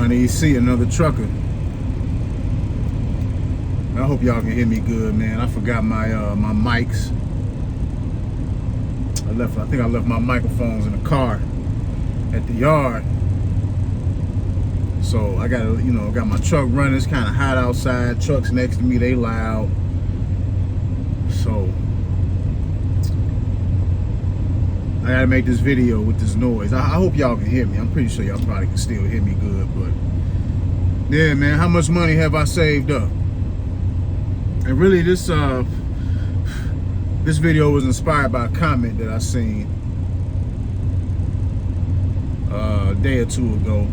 Trying to see another trucker. I hope y'all can hear me good, man. I forgot my my mics. I think I left my microphones in the car at the yard. So I gotta, got my truck running. It's kind of hot outside. Trucks next to me, they loud. So I gotta make this video with this noise. I hope y'all can hear me. I'm pretty sure y'all probably can still hear me good, but yeah, man, how much money have I saved up? And really, this video was inspired by a comment that I seen a day or two ago,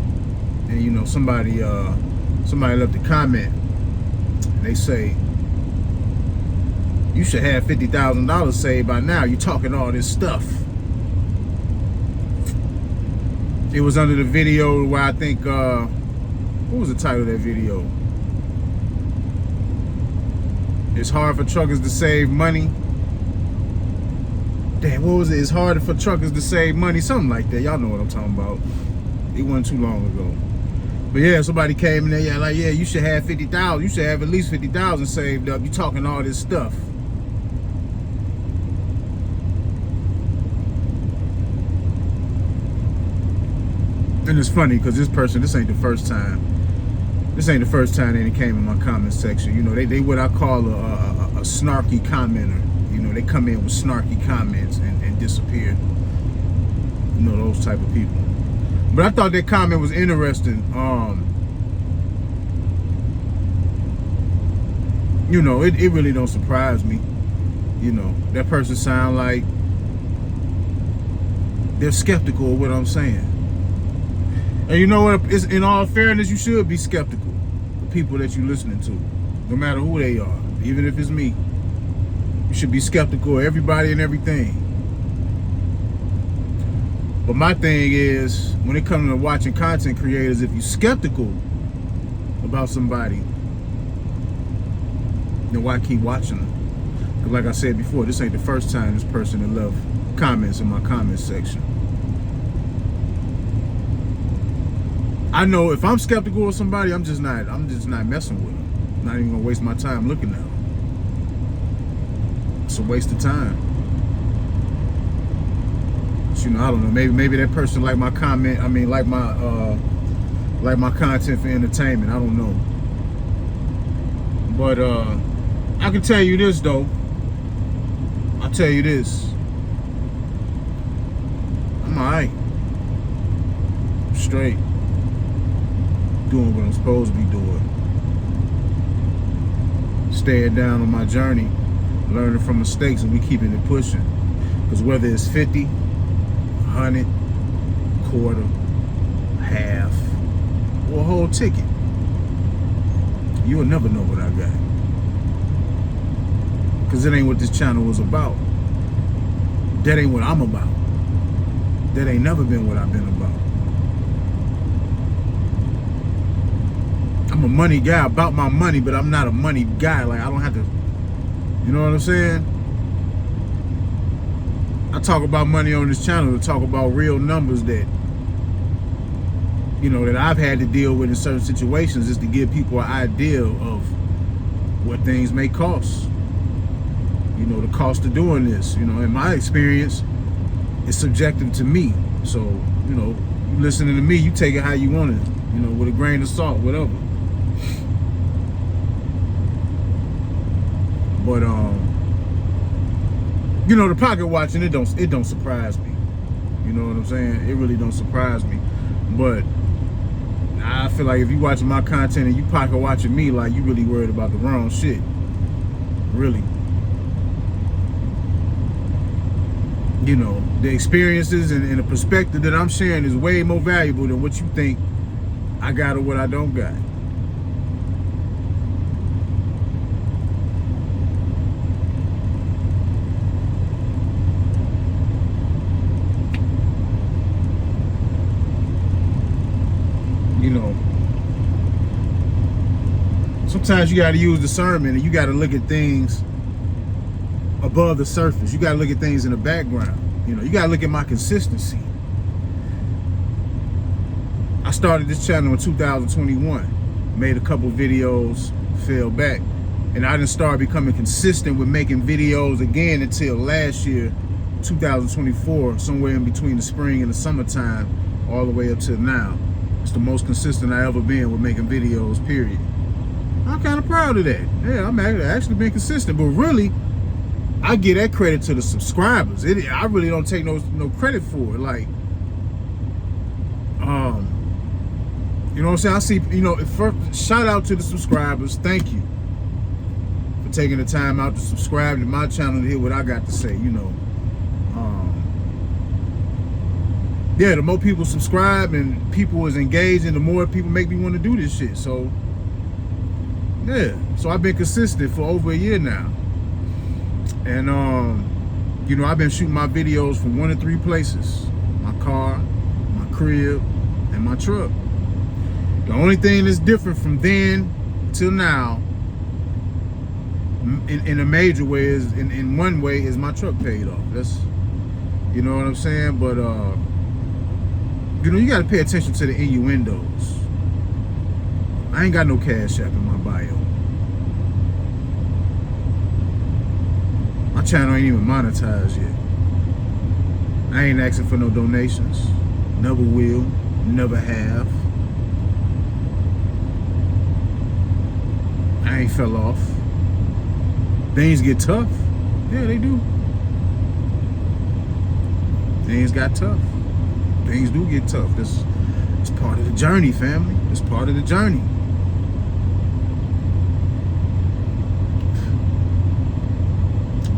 and somebody left a comment. And they say, "You should have $50,000 saved by now. You talking all this stuff." It was under the video where I think, what was the title of that video? It's hard for truckers to save money. Damn, what was it? It's harder for truckers to save money. Something like that. Y'all know what I'm talking about. It wasn't too long ago. But yeah, somebody came in there, yeah, you should have 50,000. You should have at least 50,000 saved up. You talking all this stuff. And it's funny because this ain't the first time. This ain't the first time they came in my comment section. They what I call a snarky commenter. They come in with snarky comments and disappear. Those type of people. But I thought that comment was interesting. It really don't surprise me. That person sound like they're skeptical of what I'm saying. And you know what? It's, in all fairness, you should be skeptical of people that you're listening to, no matter who they are. Even if it's me, you should be skeptical of everybody and everything. But my thing is, when it comes to watching content creators, if you're skeptical about somebody, then why keep watching them? Because like I said before, this ain't the first time this person that left comments in my comment section. I know if I'm skeptical of somebody, I'm just not messing with them. I'm not even gonna waste my time looking at them. It's a waste of time. But, I don't know. Maybe that person like my comment. I mean, like my content for entertainment. I don't know. But I can tell you this though. I'll tell you this. I'm alright. Straight. Doing what I'm supposed to be doing. Staying down on my journey, learning from mistakes, and we keeping it pushing. Because whether it's 50, 100, quarter, half, or a whole ticket, you will never know what I got. Because it ain't what this channel was about. That ain't what I'm about. That ain't never been what I've been about. I'm a money guy about my money, but I'm not a money guy. Like, I don't have to, you know what I'm saying? I talk about money on this channel to talk about real numbers that, that I've had to deal with in certain situations, just to give people an idea of what things may cost. The cost of doing this. In my experience, it's subjective to me. So, you listening to me, you take it how you want it, with a grain of salt, whatever. But the pocket watching, it don't surprise me. You know what I'm saying? It really don't surprise me. But I feel like if you watching my content and you pocket watching me, like, you really worried about the wrong shit. Really. The experiences and the perspective that I'm sharing is way more valuable than what you think I got or what I don't got. Sometimes you got to use discernment, and you got to look at things above the surface. You got to look at things in the background. You got to look at my consistency. I started this channel in 2021, made a couple videos, fell back, and I didn't start becoming consistent with making videos again until last year, 2024, somewhere in between the spring and the summertime, all the way up to now. It's the most consistent I ever been with making videos, period. I'm kind of proud of that. Yeah, I'm actually being consistent, but really, I give that credit to the subscribers. I really don't take no credit for it. Like, you know what I'm saying? I see, first, shout out to the subscribers. Thank you for taking the time out to subscribe to my channel to hear what I got to say, Yeah, the more people subscribe and people is engaged, and the more people make me want to do this shit. So, yeah. So I've been consistent for over a year now. And, I've been shooting my videos from 1 of 3 places: my car, my crib, and my truck. The only thing that's different from then till now, in a major way, is in one way, is my truck paid off. That's, you know what I'm saying? But, you got to pay attention to the innuendos. I ain't got no Cash App in my bio. My channel ain't even monetized yet. I ain't asking for no donations. Never will, never have. I ain't fell off. Things get tough. Yeah, they do. Things got tough. Things do get tough. It's part of the journey, family. It's part of the journey.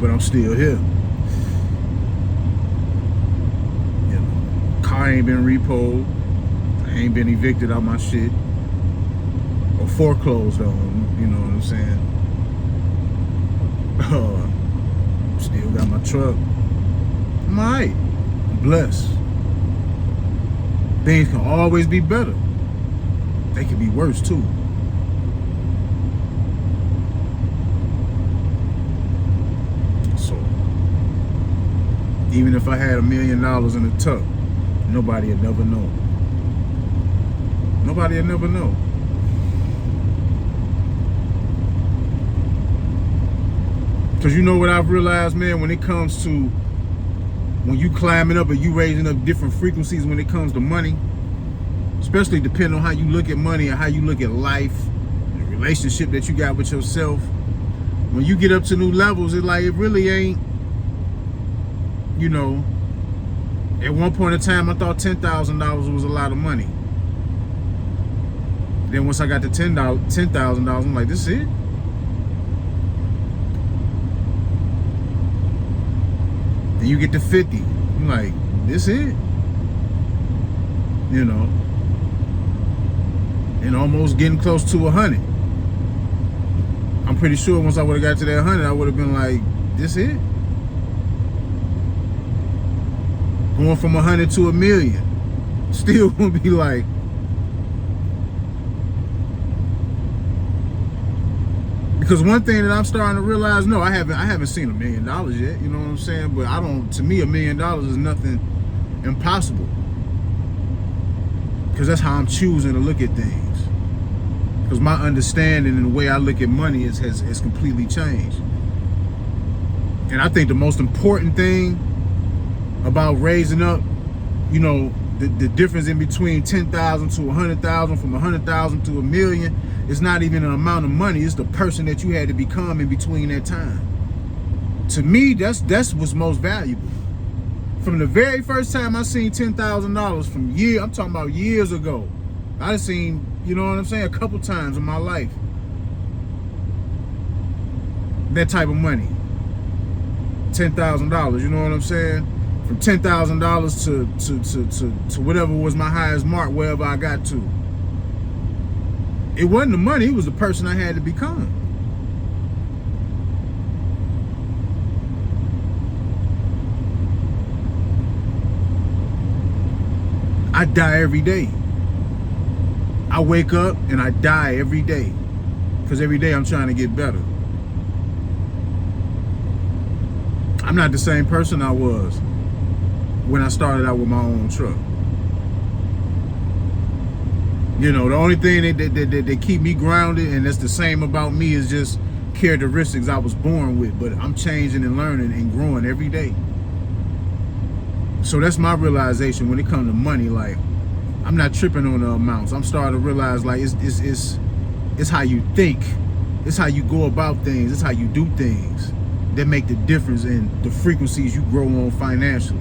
But I'm still here. Car ain't been repoed. I ain't been evicted out my shit or foreclosed on. You know what I'm saying? Still got my truck. I'm alright. I'm blessed. Things can always be better. They can be worse too. So, even if I had $1 million in the tuck, nobody would never know. Nobody would never know. Because you know what I've realized, man, when it comes to when you climbing up and you raising up different frequencies when it comes to money, especially depending on how you look at money and how you look at life, the relationship that you got with yourself, when you get up to new levels, it's like it really ain't, at one point in time, I thought $10,000 was a lot of money. Then once I got to $10,000, I'm like, this is it? Then you get to 50, I'm like, this it? And almost getting close to 100. I'm pretty sure once I would have got to that 100, I would have been like, this it? Going from 100 to 1 million, still gonna be like, because one thing that I'm starting to realize, no, I haven't seen $1 million yet, you know what I'm saying? But to me, $1 million is nothing impossible. Because that's how I'm choosing to look at things. Because my understanding and the way I look at money has completely changed. And I think the most important thing about raising up, the difference in between 10,000 to 100,000, from 100,000 to 1 million, is not even an amount of money. It's the person that you had to become in between that time. To me, that's what's most valuable. From the very first time I seen $10,000 I'm talking about years ago. I seen, you know what I'm saying, a couple times in my life. That type of money. $10,000, you know what I'm saying? From $10,000 to whatever was my highest mark, wherever I got to. It wasn't the money, it was the person I had to become. I die every day. I wake up and I die every day. Because every day I'm trying to get better. I'm not the same person I was when I started out with my own truck. You know, the only thing that keep me grounded, and that's the same about me, is just characteristics I was born with. But I'm changing and learning and growing every day. So that's my realization when it comes to money. Like, I'm not tripping on the amounts. I'm starting to realize, like, it's how you think, it's how you go about things, it's how you do things that make the difference in the frequencies you grow on financially.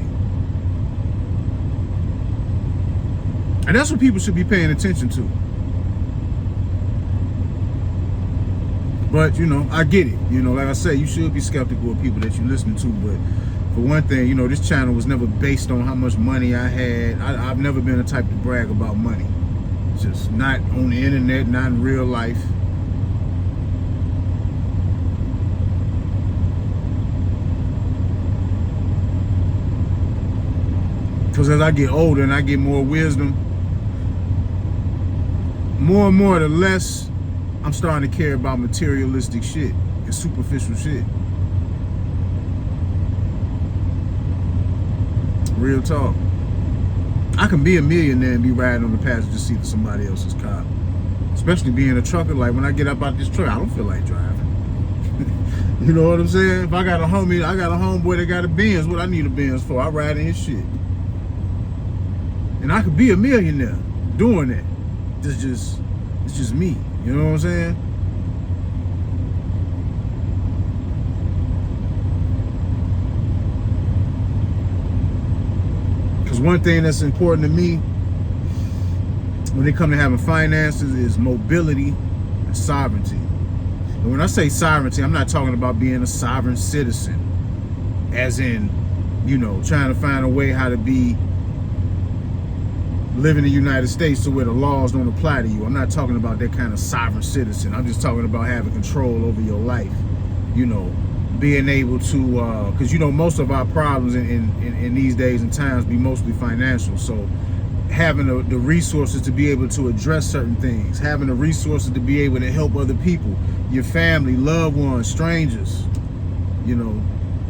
And that's what people should be paying attention to. But, you know, I get it. You know, like I said, you should be skeptical of people that you listen to. But for one thing, you know, this channel was never based on how much money I had. I've never been the type to brag about money. Just not on the internet, not in real life. Because as I get older and I get more wisdom, more and more, the less I'm starting to care about materialistic shit and superficial shit. Real talk. I can be a millionaire and be riding on the passenger seat of somebody else's car. Especially being a trucker. Like, when I get up out this truck, I don't feel like driving. You know what I'm saying? If I got a homeboy that got a Benz, what I need a Benz for? I ride in his shit. And I could be a millionaire doing that. It's just me. You know what I'm saying? Because one thing that's important to me when it comes to having finances is mobility and sovereignty. And when I say sovereignty, I'm not talking about being a sovereign citizen, as in, you know, trying to find a way how to be live in the United States to where the laws don't apply to you. I'm not talking about that kind of sovereign citizen. I'm just talking about having control over your life. You know, being able to, because, you know, most of our problems in these days and times be mostly financial. So having the resources to be able to address certain things, having the resources to be able to help other people, your family, loved ones, strangers, you know,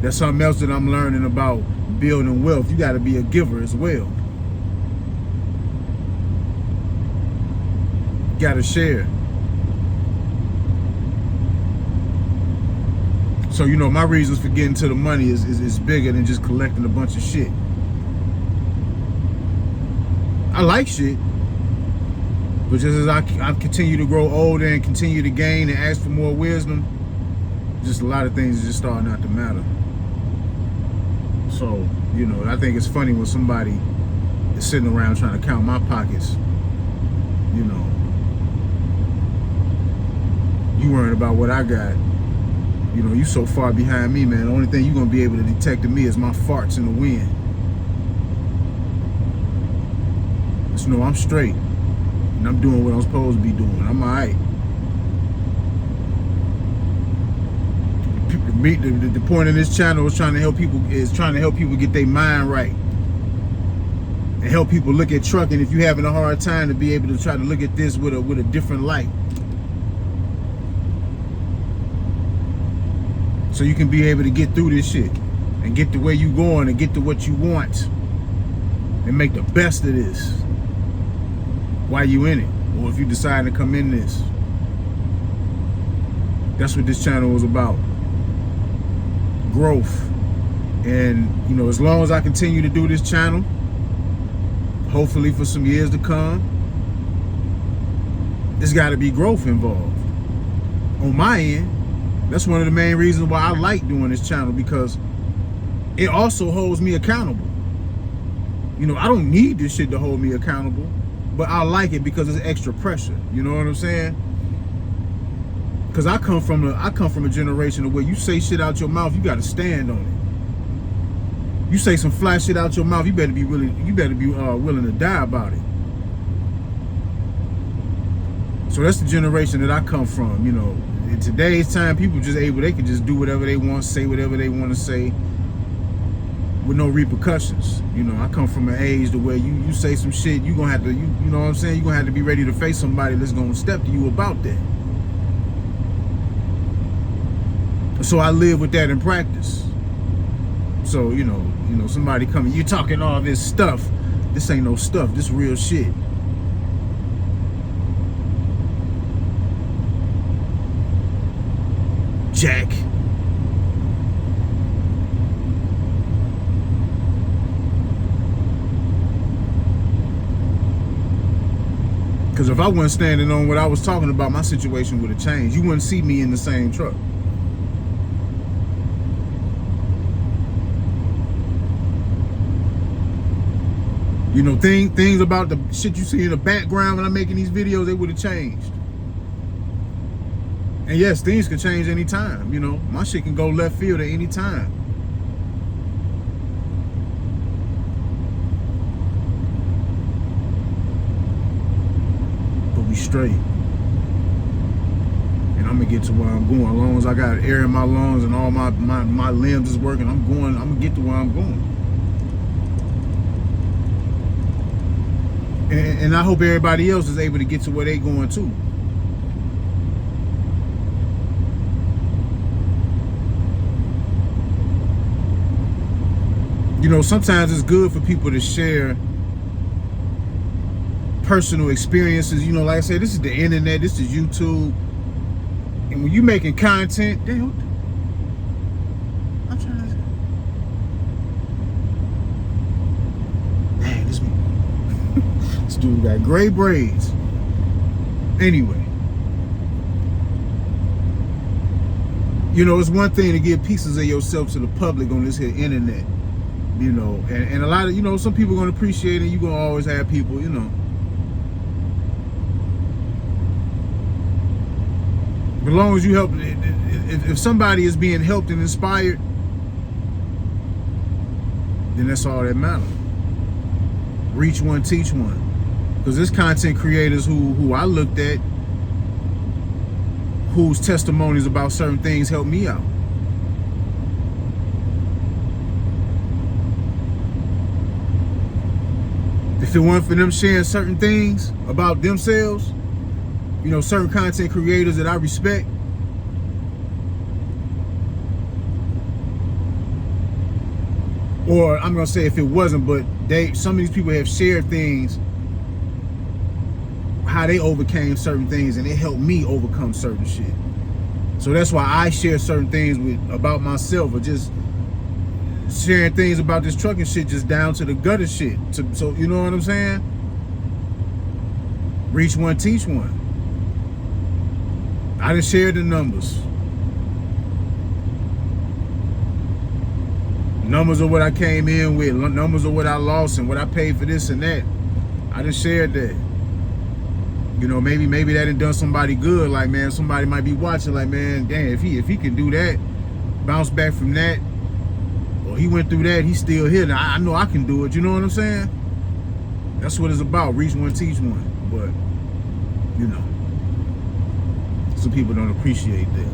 that's something else that I'm learning about building wealth. You got to be a giver as well. Got to share. So, you know, my reasons for getting to the money is bigger than just collecting a bunch of shit. I like shit, but just as I continue to grow older and continue to gain and ask for more wisdom, just a lot of things are just starting not to matter. So, you know, I think it's funny when somebody is sitting around trying to count my pockets. You know, you worrying about what I got. You know, you so far behind me, man. The only thing you're gonna be able to detect in me is my farts in the wind. Just know I'm straight, and I'm doing what I'm supposed to be doing. I'm alright. The point of this channel is trying to help people get their mind right, and help people look at trucking. If you're having a hard time, to be able to try to look at this with a different light. So you can be able to get through this shit and get to where you going and get to what you want and make the best of this while you in it, or if you decide to come in this. That's what this channel was about. Growth. And, you know, as long as I continue to do this channel, hopefully for some years to come, there's got to be growth involved on my end. That's one of the main reasons why I like doing this channel, because it also holds me accountable. You know, I don't need this shit to hold me accountable, but I like it because it's extra pressure. You know what I'm saying? Because I come from a generation of where you say shit out your mouth, you got to stand on it. You say some fly shit out your mouth, you better be willing to die about it. So that's the generation that I come from. You know, in today's time, people they can just do whatever they want, say whatever they want to say with no repercussions. You know, I come from an age to where you say some shit, you gonna have to, you know what I'm saying, you're gonna have to be ready to face somebody that's gonna step to you about that. So I live with that in practice. So, you know, somebody coming, you talking all this stuff. This ain't no stuff, this real shit. Jack. Because if I wasn't standing on what I was talking about, my situation would have changed. You wouldn't see me in the same truck. You know, things about the shit you see in the background when I'm making these videos, they would have changed. And yes, things can change anytime. You know, my shit can go left field at any time. But we straight. And I'm gonna get to where I'm going. As long as I got air in my lungs and all my limbs is working, I'm gonna get to where I'm going. And I hope everybody else is able to get to where they going too. You know, sometimes it's good for people to share personal experiences. You know, like I said, this is the internet, this is YouTube. And when you making content, damn, I'm trying to... Dang, this dude got gray braids. Anyway, you know, it's one thing to give pieces of yourself to the public on this here internet, you know, and a lot of, you know, some people are going to appreciate it. You're going to always have people, you know. But as long as you help, if somebody is being helped and inspired, then that's all that matters. Reach one, teach one. Because there's content creators who I looked at, whose testimonies about certain things helped me out. If it weren't for them sharing certain things about themselves, you know, certain content creators that I respect, or I'm gonna say if it wasn't, but some of these people have shared things, how they overcame certain things, and it helped me overcome certain shit. So that's why I share certain things about myself, or just sharing things about this trucking shit, just down to the gutter shit. So you know what I'm saying? Reach one, teach one. I done shared the numbers. Numbers of what I came in with, numbers of what I lost and what I paid for this and that. I done shared that. You know, maybe that done done somebody good. Like, man, somebody might be watching like, man, damn, if he can do that, bounce back from that, or he went through that, he's still here. Now, I know I can do it. You know what I'm saying? That's what it's about. Reach one, teach one. But, you know, some people don't appreciate that.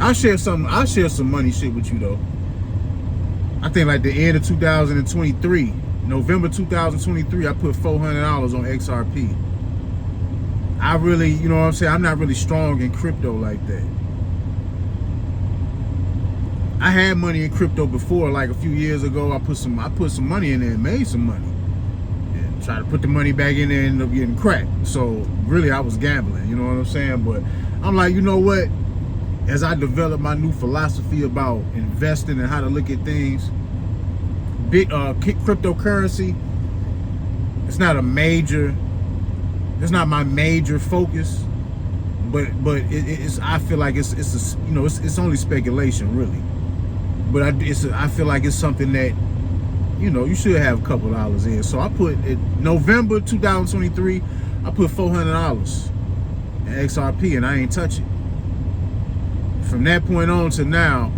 I'll share some money shit with you though. I think like the end of 2023, November 2023, I put $400 on XRP. I really, you know what I'm saying, I'm not really strong in crypto like that. I had money in crypto before, like a few years ago. I put some money in there and made some money. And tried to put the money back in there and ended up getting cracked. So really I was gambling, you know what I'm saying? But I'm like, you know what? As I develop my new philosophy about investing and how to look at things, cryptocurrency, it's not my major focus, but it's I feel like it's you know, it's only speculation really, but I feel like it's something that, you know, you should have a couple dollars in. So I put it November 2023, I put $400 in XRP and I ain't touch it. From that point on to now,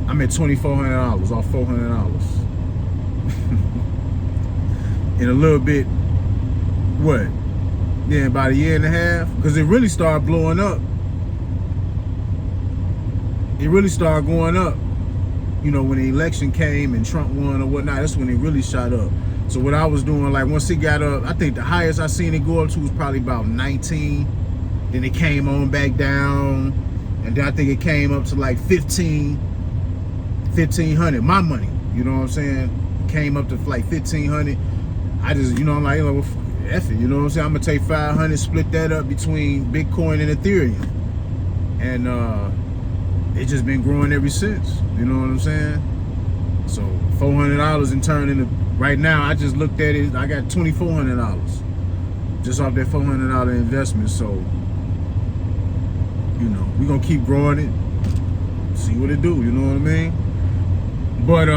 I'm at $2,400 off $400. In a little bit, what? Yeah, about a year and a half, because it really started blowing up. It really started going up. You know, when the election came and Trump won or whatnot, that's when it really shot up. So what I was doing, like once it got up, I think the highest I seen it go up to was probably about 19. Then it came on back down, and then I think it came up to like 1,500, my money, you know what I'm saying? It came up to like 1,500. I just, you know, I'm like, you know, F it, you know what I'm saying? I'm gonna take 500, split that up between Bitcoin and Ethereum, and it's just been growing ever since. You know what I'm saying? So $400 in turn into right now. I just looked at it. I got $2,400 just off that $400 investment. So you know we're gonna keep growing it, see what it do. You know what I mean? But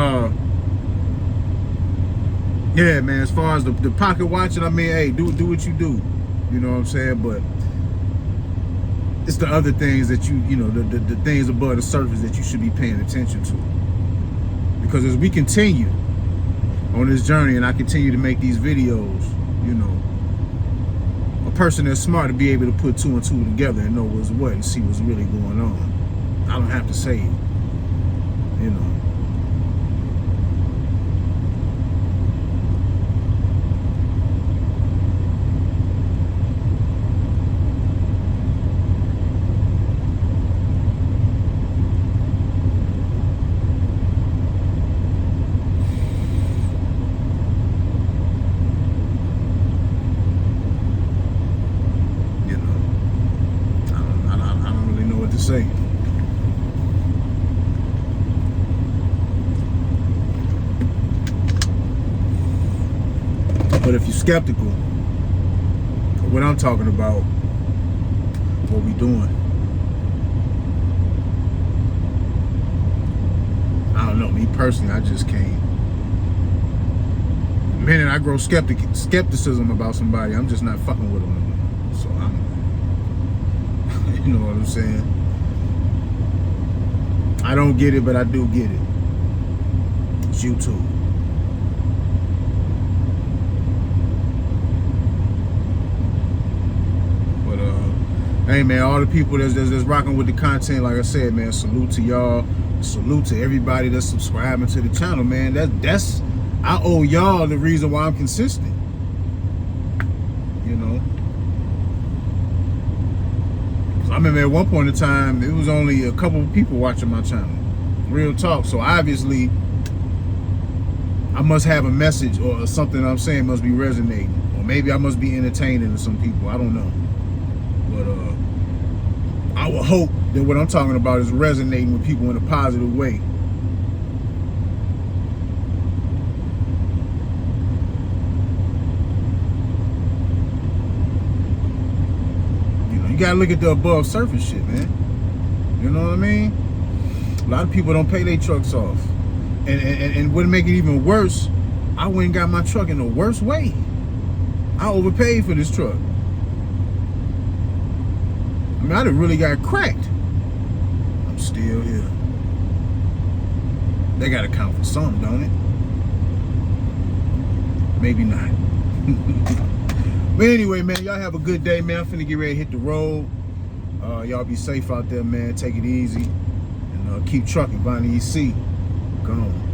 yeah, man, as far as the pocket watching, I mean, hey, do what you do. You know what I'm saying? But it's the other things that you know, the things above the surface that you should be paying attention to. Because as we continue on this journey and I continue to make these videos, you know, a person that's smart to be able to put two and two together and know what's what and see what's really going on. I don't have to say it, you know. Say. But if you're skeptical of what I'm talking about, what we doing, I don't know, me personally, I just can't. The minute I grow skepticism about somebody, I'm just not fucking with them anymore. So I'm, you know what I'm saying? I don't get it, but I do get it. It's YouTube. But hey man, all the people that's rocking with the content, like I said, man, salute to y'all. Salute to everybody that's subscribing to the channel, man. That's I owe y'all the reason why I'm consistent. You know. I remember at one point in time, it was only a couple of people watching my channel. Real talk. So obviously, I must have a message or something I'm saying must be resonating. Or maybe I must be entertaining to some people. I don't know. But I would hope that what I'm talking about is resonating with people in a positive way. You gotta look at the above surface shit, man. You know what I mean? A lot of people don't pay their trucks off. And what make it even worse, I went and got my truck in the worst way. I overpaid for this truck. I mean, I done really got cracked. I'm still here. They gotta count for something, don't it? Maybe not. But anyway, man, y'all have a good day, man. I'm finna get ready to hit the road. Y'all be safe out there, man. Take it easy. And keep trucking. Bonnie EC. Gone.